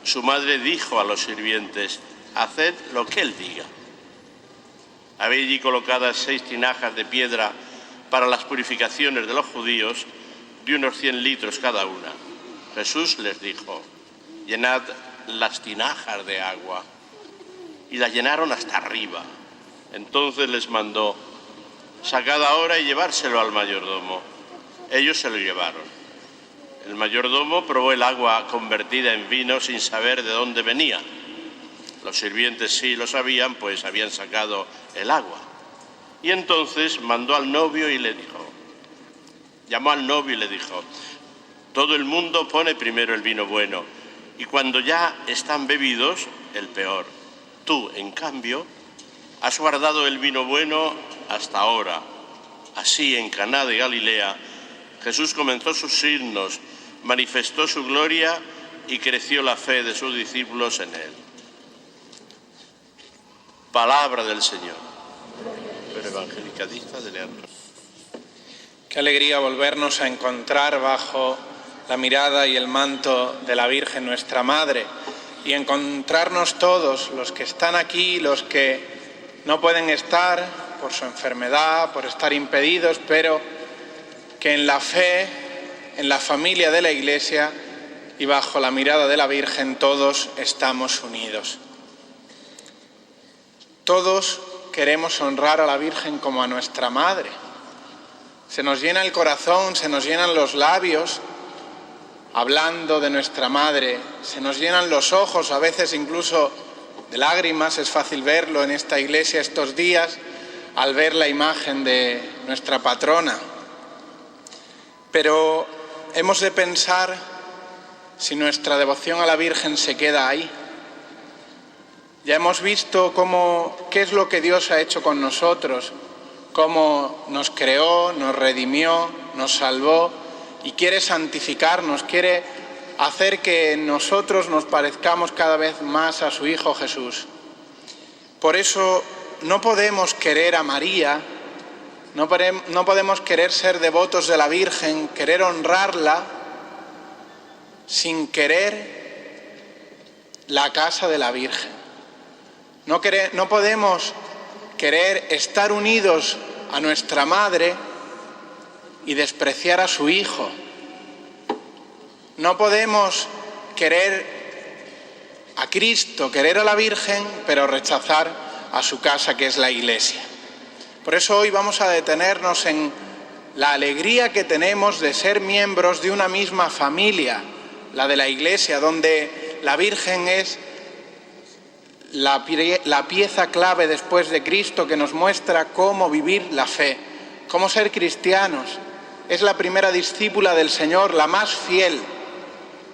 Su madre dijo a los sirvientes: haced lo que él diga. Había allí colocadas 6 tinajas de piedra para las purificaciones de los judíos, de unos 100 litros cada una. Jesús les dijo: llenad las tinajas de agua. Y las llenaron hasta arriba. Entonces les mandó: sacad ahora y llevárselo al mayordomo. Ellos se lo llevaron. El mayordomo probó el agua convertida en vino sin saber de dónde venía. Los sirvientes sí lo sabían, pues habían sacado el agua. Y entonces mandó al novio y le dijo, llamó al novio y le dijo: todo el mundo pone primero el vino bueno, y cuando ya están bebidos, el peor. Tú, en cambio, has guardado el vino bueno hasta ahora. Así, en Caná de Galilea, Jesús comenzó sus signos, manifestó su gloria y creció la fe de sus discípulos en él. Palabra del Señor. Pero evangelicadista de Leandro. Qué alegría volvernos a encontrar bajo la mirada y el manto de la Virgen, nuestra Madre, y encontrarnos todos, los que están aquí, los que no pueden estar por su enfermedad, por estar impedidos, pero que en la fe, en la familia de la Iglesia y bajo la mirada de la Virgen todos estamos unidos. Todos queremos honrar a la Virgen como a nuestra Madre. Se nos llena el corazón, se nos llenan los labios hablando de nuestra Madre, se nos llenan los ojos, a veces incluso de lágrimas, es fácil verlo en esta iglesia estos días, al ver la imagen de nuestra patrona. Pero hemos de pensar si nuestra devoción a la Virgen se queda ahí. Ya hemos visto qué es lo que Dios ha hecho con nosotros, cómo nos creó, nos redimió, nos salvó y quiere santificarnos, quiere hacer que nosotros nos parezcamos cada vez más a su Hijo Jesús. Por eso no podemos querer a María, no podemos querer ser devotos de la Virgen, querer honrarla sin querer la casa de la Virgen. No podemos querer estar unidos a nuestra Madre y despreciar a su Hijo. No podemos querer a Cristo, querer a la Virgen, pero rechazar a su casa, que es la Iglesia. Por eso hoy vamos a detenernos en la alegría que tenemos de ser miembros de una misma familia, la de la Iglesia, donde la Virgen es la pieza clave después de Cristo que nos muestra cómo vivir la fe, cómo ser cristianos. Es la primera discípula del Señor, la más fiel.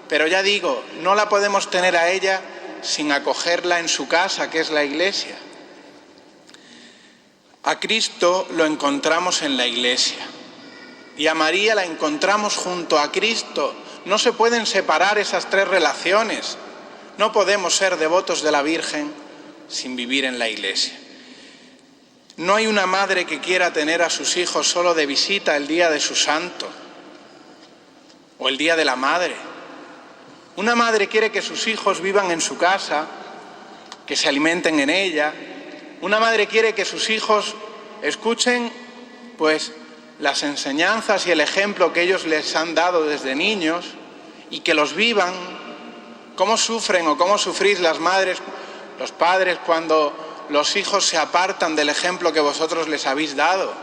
Pero ya digo, no la podemos tener a ella sin acogerla en su casa, que es la Iglesia. A Cristo lo encontramos en la Iglesia y a María la encontramos junto a Cristo. No se pueden separar esas 3 relaciones. No podemos ser devotos de la Virgen sin vivir en la Iglesia. No hay una madre que quiera tener a sus hijos solo de visita el día de su santo o el día de la madre. Una madre quiere que sus hijos vivan en su casa, que se alimenten en ella. Una madre quiere que sus hijos escuchen, pues, las enseñanzas y el ejemplo que ellos les han dado desde niños y que los vivan. ¿Cómo sufren o cómo sufrís las madres, los padres, cuando los hijos se apartan del ejemplo que vosotros les habéis dado?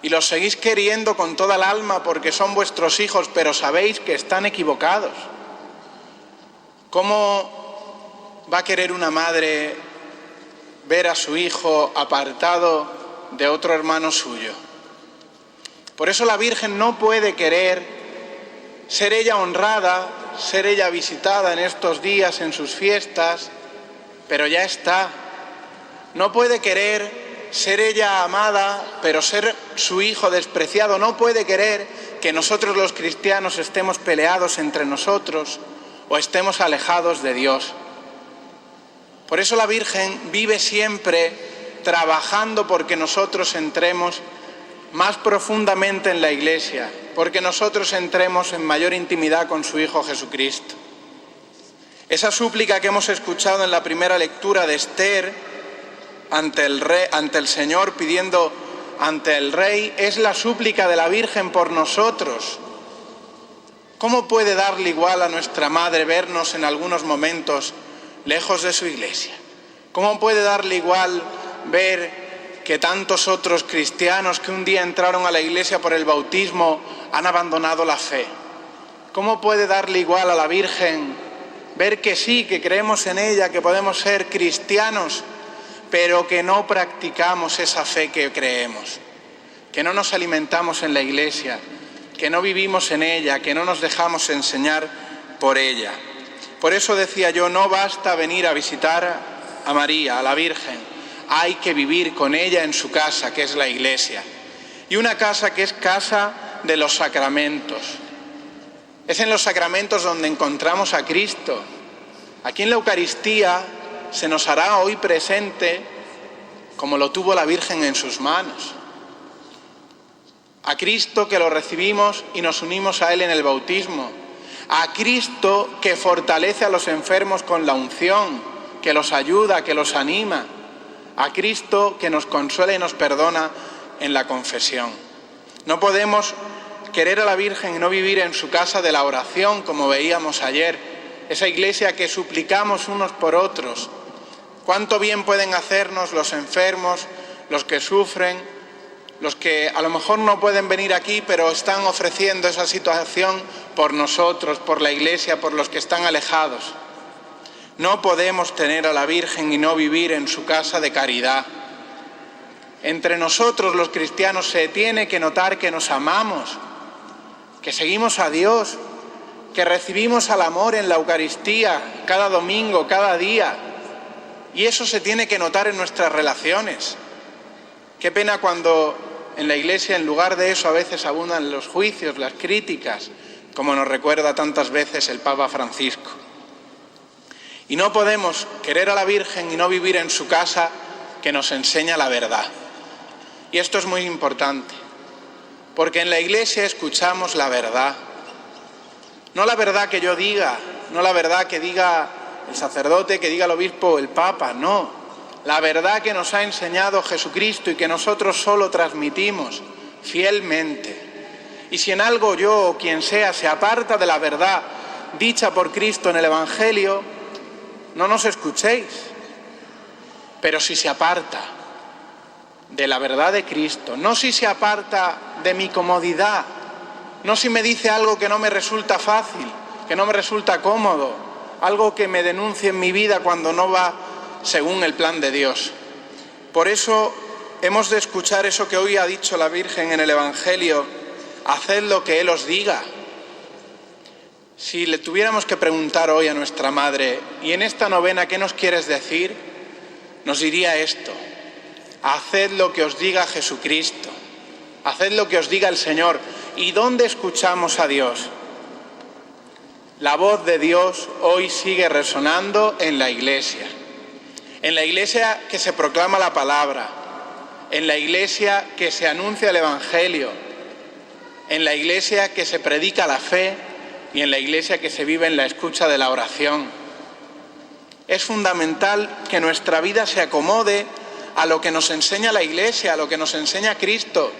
Y los seguís queriendo con toda el alma porque son vuestros hijos, pero sabéis que están equivocados. ¿Cómo va a querer una madre ver a su hijo apartado de otro hermano suyo? Por eso la Virgen no puede querer ser ella honrada, ser ella visitada en estos días, en sus fiestas, pero ya está. No puede querer ser ella amada, pero ser su hijo despreciado. No puede querer que nosotros los cristianos estemos peleados entre nosotros o estemos alejados de Dios. Por eso la Virgen vive siempre trabajando porque nosotros entremos más profundamente en la Iglesia, porque nosotros entremos en mayor intimidad con su Hijo Jesucristo. Esa súplica que hemos escuchado en la primera lectura de Esther ante el Señor, pidiendo ante el Rey, es la súplica de la Virgen por nosotros. ¿Cómo puede darle igual a nuestra Madre vernos en algunos momentos lejos de su iglesia? ¿Cómo puede darle igual ver que tantos otros cristianos que un día entraron a la iglesia por el bautismo han abandonado la fe? ¿Cómo puede darle igual a la Virgen ver que sí, que creemos en ella, que podemos ser cristianos, pero que no practicamos esa fe que creemos, que no nos alimentamos en la iglesia, que no vivimos en ella, que no nos dejamos enseñar por ella? Por eso decía yo, no basta venir a visitar a María, a la Virgen, hay que vivir con ella en su casa, que es la iglesia. Y una casa que es casa de los sacramentos. Es en los sacramentos donde encontramos a Cristo. Aquí en la Eucaristía se nos hará hoy presente como lo tuvo la Virgen en sus manos. A Cristo que lo recibimos y nos unimos a Él en el bautismo. A Cristo que fortalece a los enfermos con la unción, que los ayuda, que los anima. A Cristo que nos consuela y nos perdona en la confesión. No podemos querer a la Virgen y no vivir en su casa de la oración, como veíamos ayer. Esa iglesia que suplicamos unos por otros. Cuánto bien pueden hacernos los enfermos, los que sufren, los que a lo mejor no pueden venir aquí, pero están ofreciendo esa situación por nosotros, por la iglesia, por los que están alejados. No podemos tener a la Virgen y no vivir en su casa de caridad. Entre nosotros los cristianos se tiene que notar que nos amamos, que seguimos a Dios, que recibimos al amor en la Eucaristía cada domingo, cada día. Y eso se tiene que notar en nuestras relaciones. Qué pena cuando en la iglesia, en lugar de eso, a veces abundan los juicios, las críticas, como nos recuerda tantas veces el Papa Francisco. Y no podemos querer a la Virgen y no vivir en su casa, que nos enseña la verdad. Y esto es muy importante, porque en la iglesia escuchamos la verdad. No la verdad que yo diga, no la verdad que diga el sacerdote, que diga el obispo o el papa, no. La verdad que nos ha enseñado Jesucristo y que nosotros solo transmitimos fielmente. Y si en algo yo o quien sea se aparta de la verdad dicha por Cristo en el Evangelio, no nos escuchéis. Pero si se aparta de la verdad de Cristo, no si se aparta de mi comodidad, no si me dice algo que no me resulta fácil, que no me resulta cómodo, algo que me denuncie en mi vida cuando no va según el plan de Dios. Por eso hemos de escuchar eso que hoy ha dicho la Virgen en el Evangelio: haced lo que Él os diga. Si le tuviéramos que preguntar hoy a nuestra Madre, ¿y en esta novena qué nos quieres decir?, nos diría esto: haced lo que os diga Jesucristo, haced lo que os diga el Señor. ¿Y dónde escuchamos a Dios? La voz de Dios hoy sigue resonando en la iglesia que se proclama la palabra, en la iglesia que se anuncia el Evangelio, en la iglesia que se predica la fe y en la iglesia que se vive en la escucha de la oración. Es fundamental que nuestra vida se acomode a lo que nos enseña la iglesia, a lo que nos enseña Cristo,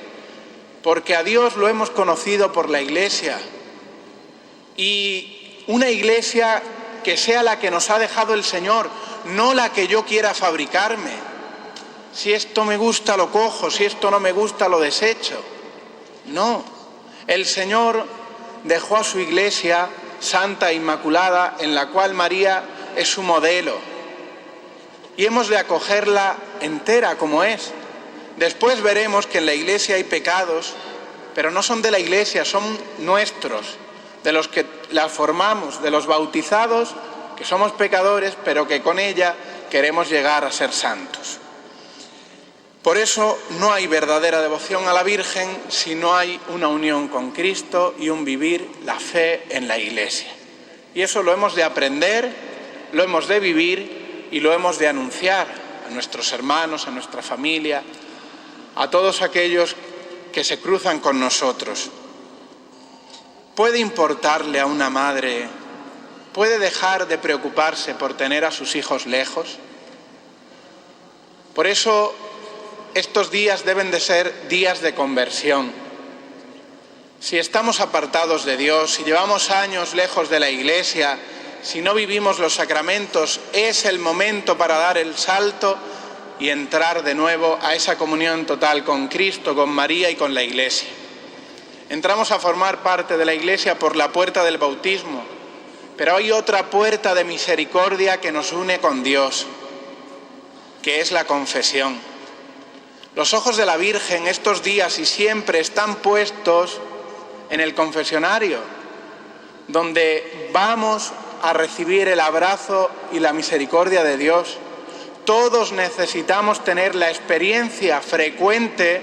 porque a Dios lo hemos conocido por la iglesia. Y una iglesia que sea la que nos ha dejado el Señor, no la que yo quiera fabricarme. Si esto me gusta lo cojo, si esto no me gusta lo desecho. No, el Señor dejó a su iglesia santa e inmaculada, en la cual María es su modelo. Y hemos de acogerla entera como es. Después veremos que en la iglesia hay pecados, pero no son de la iglesia, son nuestros, de los que la formamos, de los bautizados, que somos pecadores, pero que con ella queremos llegar a ser santos. Por eso no hay verdadera devoción a la Virgen si no hay una unión con Cristo y un vivir la fe en la iglesia. Y eso lo hemos de aprender, lo hemos de vivir y lo hemos de anunciar a nuestros hermanos, a nuestra familia, a todos aquellos que se cruzan con nosotros. ¿Puede importarle a una madre puede dejar de preocuparse por tener a sus hijos lejos? Por eso estos días deben de ser días de conversión. Si estamos apartados de Dios, si llevamos años lejos de la Iglesia, si no vivimos los sacramentos, es el momento para dar el salto y entrar de nuevo a esa comunión total con Cristo, con María y con la Iglesia. Entramos a formar parte de la Iglesia por la puerta del bautismo, pero hay otra puerta de misericordia que nos une con Dios, que es la confesión. Los ojos de la Virgen estos días y siempre están puestos en el confesionario, donde vamos a recibir el abrazo y la misericordia de Dios. Todos necesitamos tener la experiencia frecuente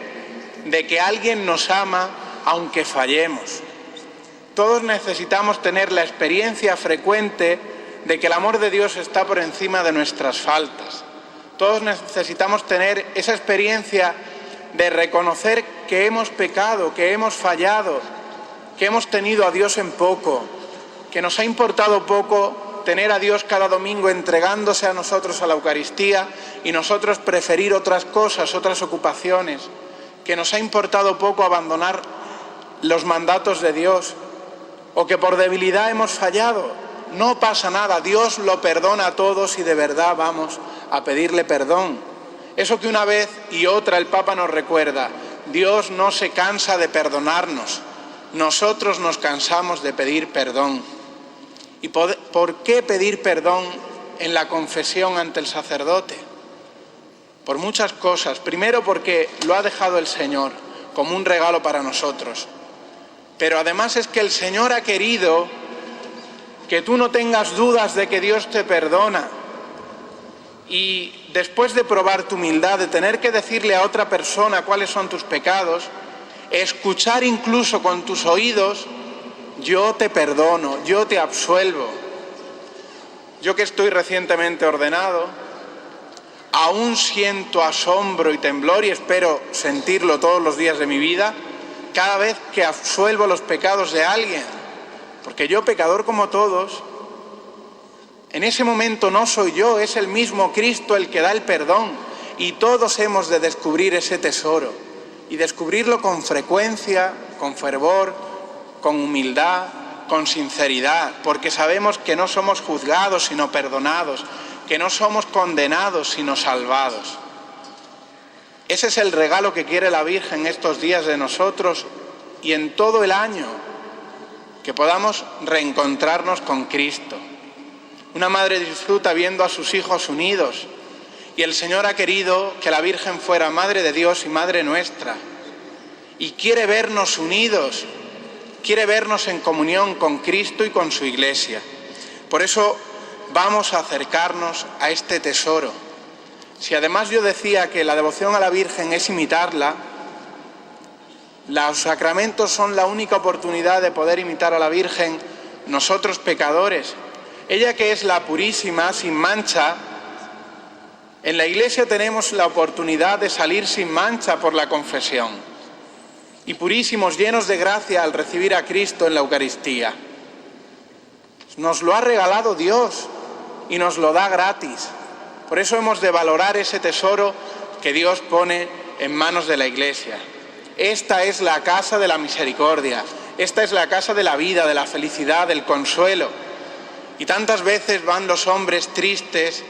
de que alguien nos ama aunque fallemos. Todos necesitamos tener la experiencia frecuente de que el amor de Dios está por encima de nuestras faltas. Todos necesitamos tener esa experiencia de reconocer que hemos pecado, que hemos fallado, que hemos tenido a Dios en poco, que nos ha importado poco tener a Dios cada domingo entregándose a nosotros a la Eucaristía y nosotros preferir otras cosas, otras ocupaciones, que nos ha importado poco abandonar los mandatos de Dios, o que por debilidad hemos fallado. No pasa nada, Dios lo perdona a todos y de verdad vamos a pedirle perdón. Eso que una vez y otra el Papa nos recuerda, Dios no se cansa de perdonarnos, nosotros nos cansamos de pedir perdón. ¿Y por qué pedir perdón en la confesión ante el sacerdote? Por muchas cosas. Primero porque lo ha dejado el Señor como un regalo para nosotros. Pero además es que el Señor ha querido que tú no tengas dudas de que Dios te perdona. Y después de probar tu humildad, de tener que decirle a otra persona cuáles son tus pecados, escuchar incluso con tus oídos, yo te perdono, yo te absuelvo. Yo que estoy recientemente ordenado, aún siento asombro y temblor y espero sentirlo todos los días de mi vida, cada vez que absuelvo los pecados de alguien, porque yo, pecador como todos, en ese momento no soy yo, es el mismo Cristo el que da el perdón, y todos hemos de descubrir ese tesoro y descubrirlo con frecuencia, con fervor, con humildad, con sinceridad, porque sabemos que no somos juzgados sino perdonados, que no somos condenados sino salvados. Ese es el regalo que quiere la Virgen estos días de nosotros y en todo el año, que podamos reencontrarnos con Cristo. Una madre disfruta viendo a sus hijos unidos y el Señor ha querido que la Virgen fuera Madre de Dios y Madre nuestra y quiere vernos unidos, quiere vernos en comunión con Cristo y con su Iglesia. Por eso vamos a acercarnos a este tesoro. Si además yo decía que la devoción a la Virgen es imitarla, los sacramentos son la única oportunidad de poder imitar a la Virgen, nosotros pecadores. Ella que es la purísima, sin mancha, en la Iglesia tenemos la oportunidad de salir sin mancha por la confesión y purísimos, llenos de gracia al recibir a Cristo en la Eucaristía. Nos lo ha regalado Dios y nos lo da gratis. Por eso hemos de valorar ese tesoro que Dios pone en manos de la Iglesia. Esta es la casa de la misericordia, esta es la casa de la vida, de la felicidad, del consuelo. Y tantas veces van los hombres tristes,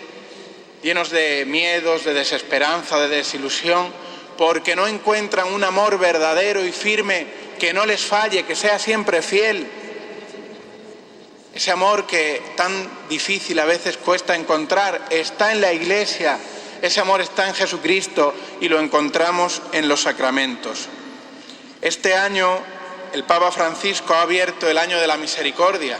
llenos de miedos, de desesperanza, de desilusión, porque no encuentran un amor verdadero y firme que no les falle, que sea siempre fiel. Ese amor que tan difícil a veces cuesta encontrar está en la Iglesia, ese amor está en Jesucristo y lo encontramos en los sacramentos. Este año el Papa Francisco ha abierto el año de la misericordia.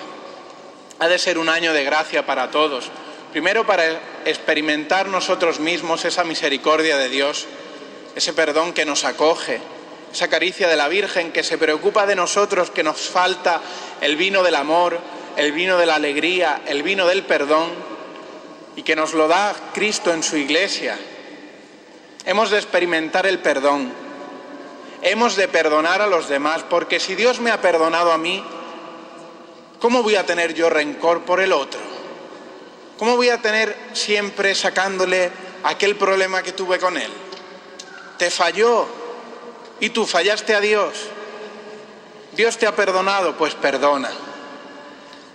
Ha de ser un año de gracia para todos. Primero para experimentar nosotros mismos esa misericordia de Dios, ese perdón que nos acoge, esa caricia de la Virgen que se preocupa de nosotros, que nos falta el vino del amor, el vino de la alegría, el vino del perdón, y que nos lo da Cristo en su Iglesia. Hemos de experimentar el perdón, hemos de perdonar a los demás, porque si Dios me ha perdonado a mí, ¿cómo voy a tener yo rencor por el otro? ¿Cómo voy a tener siempre sacándole aquel problema que tuve con él? Te falló y tú fallaste a Dios. Dios te ha perdonado, pues perdona.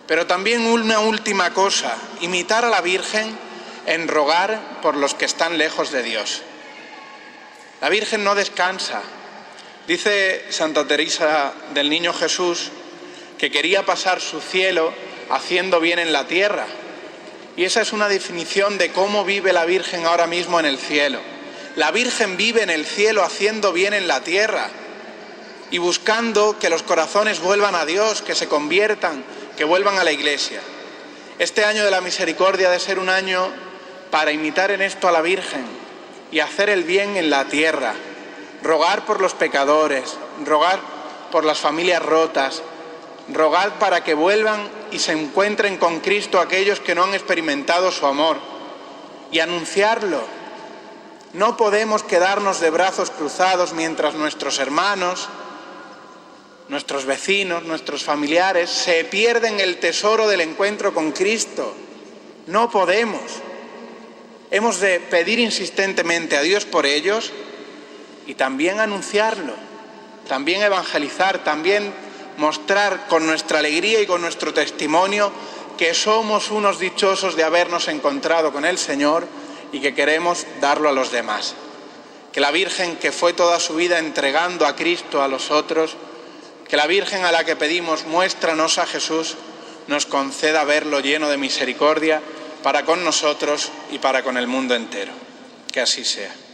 Pero también una última cosa, imitar a la Virgen en rogar por los que están lejos de Dios. La Virgen no descansa. Dice Santa Teresa del Niño Jesús que quería pasar su cielo haciendo bien en la tierra. Y esa es una definición de cómo vive la Virgen ahora mismo en el cielo. La Virgen vive en el cielo haciendo bien en la tierra y buscando que los corazones vuelvan a Dios, que se conviertan, que vuelvan a la Iglesia. Este año de la misericordia ha de ser un año para imitar en esto a la Virgen y hacer el bien en la tierra, rogar por los pecadores, rogar por las familias rotas, rogar para que vuelvan y se encuentren con Cristo aquellos que no han experimentado su amor y anunciarlo. No podemos quedarnos de brazos cruzados mientras nuestros hermanos, nuestros vecinos, nuestros familiares se pierden el tesoro del encuentro con Cristo. No podemos. Hemos de pedir insistentemente a Dios por ellos y también anunciarlo, también evangelizar, también mostrar con nuestra alegría y con nuestro testimonio que somos unos dichosos de habernos encontrado con el Señor y que queremos darlo a los demás. Que la Virgen, que fue toda su vida entregando a Cristo a los otros, que la Virgen a la que pedimos muéstranos a Jesús, nos conceda verlo lleno de misericordia para con nosotros y para con el mundo entero. Que así sea.